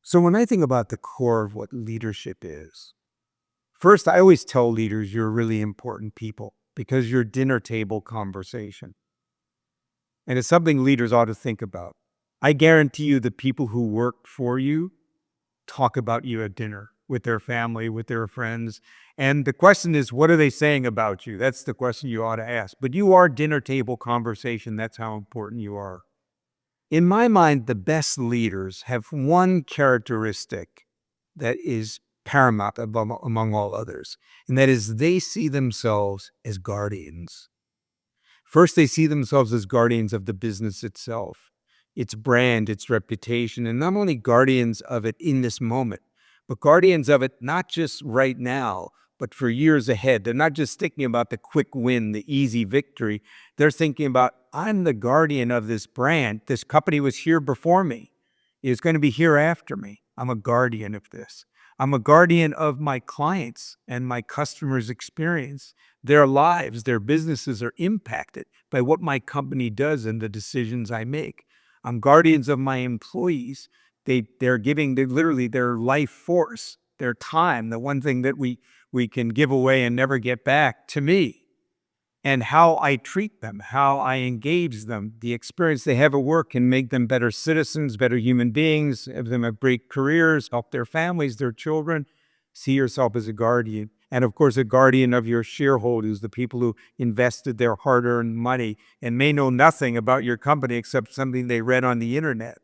So when I think about the core of what leadership is, first, I always tell leaders you're really important people because you're dinner table conversation. And it's something leaders ought to think about. I guarantee you the people who work for you talk about you at dinner with their family, with their friends. And the question is, what are they saying about you? That's the question you ought to ask. But you are dinner table conversation. That's how important you are. In my mind, the best leaders have one characteristic that is paramount among all others, and that is they see themselves as guardians. First, they see themselves as guardians of the business itself, its brand, its reputation, and not only guardians of it in this moment, but guardians of it not just right now, but for years ahead. They're not just thinking about the quick win, the easy victory. They're thinking about, I'm the guardian of this brand. This company was here before me. It's going to be here after me. I'm a guardian of this. I'm a guardian of my clients and my customers' experience. Their lives, their businesses are impacted by what my company does and the decisions I make. I'm guardians of my employees. They're giving literally their life force, their time, the one thing that we can give away and never get back to me. And how I treat them, how I engage them, the experience they have at work can make them better citizens, better human beings, have them have great careers, help their families, their children. See yourself as a guardian. And of course, a guardian of your shareholders, the people who invested their hard-earned money and may know nothing about your company except something they read on the internet.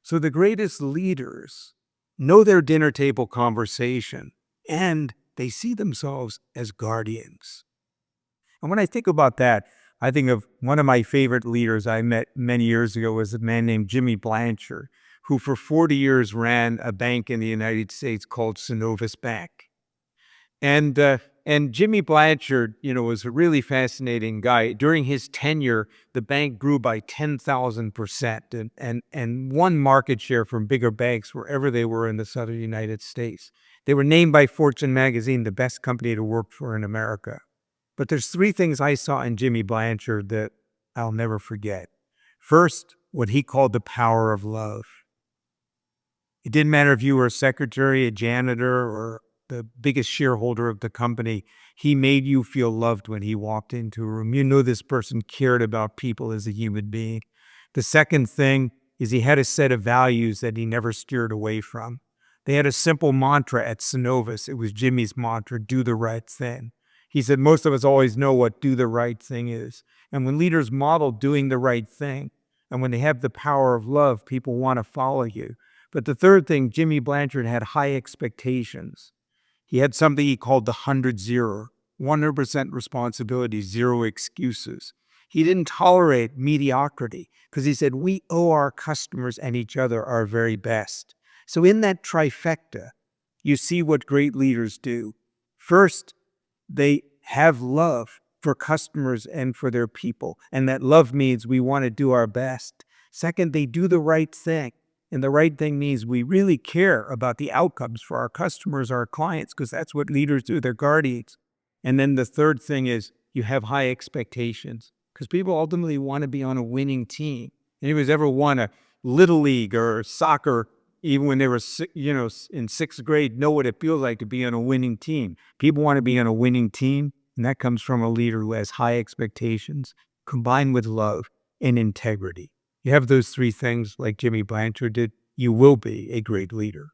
So the greatest leaders know their dinner table conversation and they see themselves as guardians. And when I think about that, I think of one of my favorite leaders I met many years ago was a man named Jimmy Blanchard, who for 40 years ran a bank in the United States called Synovus Bank. And Jimmy Blanchard, was a really fascinating guy. During his tenure, the bank grew by 10,000% and won market share from bigger banks wherever they were in the southern United States. They were named by Fortune magazine the best company to work for in America. But there's three things I saw in Jimmy Blanchard that I'll never forget. First, what he called the power of love. It didn't matter if you were a secretary, a janitor, or the biggest shareholder of the company. He made you feel loved when he walked into a room. You know this person cared about people as a human being. The second thing is he had a set of values that he never steered away from. They had a simple mantra at Synovus. It was Jimmy's mantra, do the right thing. He said, most of us always know what do the right thing is. And when leaders model doing the right thing, and when they have the power of love, people want to follow you. But the third thing, Jimmy Blanchard had high expectations. He had something he called the 100-0, 100% responsibility, zero excuses. He didn't tolerate mediocrity because he said, we owe our customers and each other our very best. So in that trifecta, you see what great leaders do. First, they have love for customers and for their people. And that love means we want to do our best. Second, they do the right thing. And the right thing means we really care about the outcomes for our customers, our clients, because that's what leaders do. They're guardians. And then the third thing is you have high expectations because people ultimately want to be on a winning team. Anybody's ever won a little league or soccer, even when they were, in sixth grade, know what it feels like to be on a winning team. People want to be on a winning team, and that comes from a leader who has high expectations combined with love and integrity. You have those three things like Jimmy Blanchard did, you will be a great leader.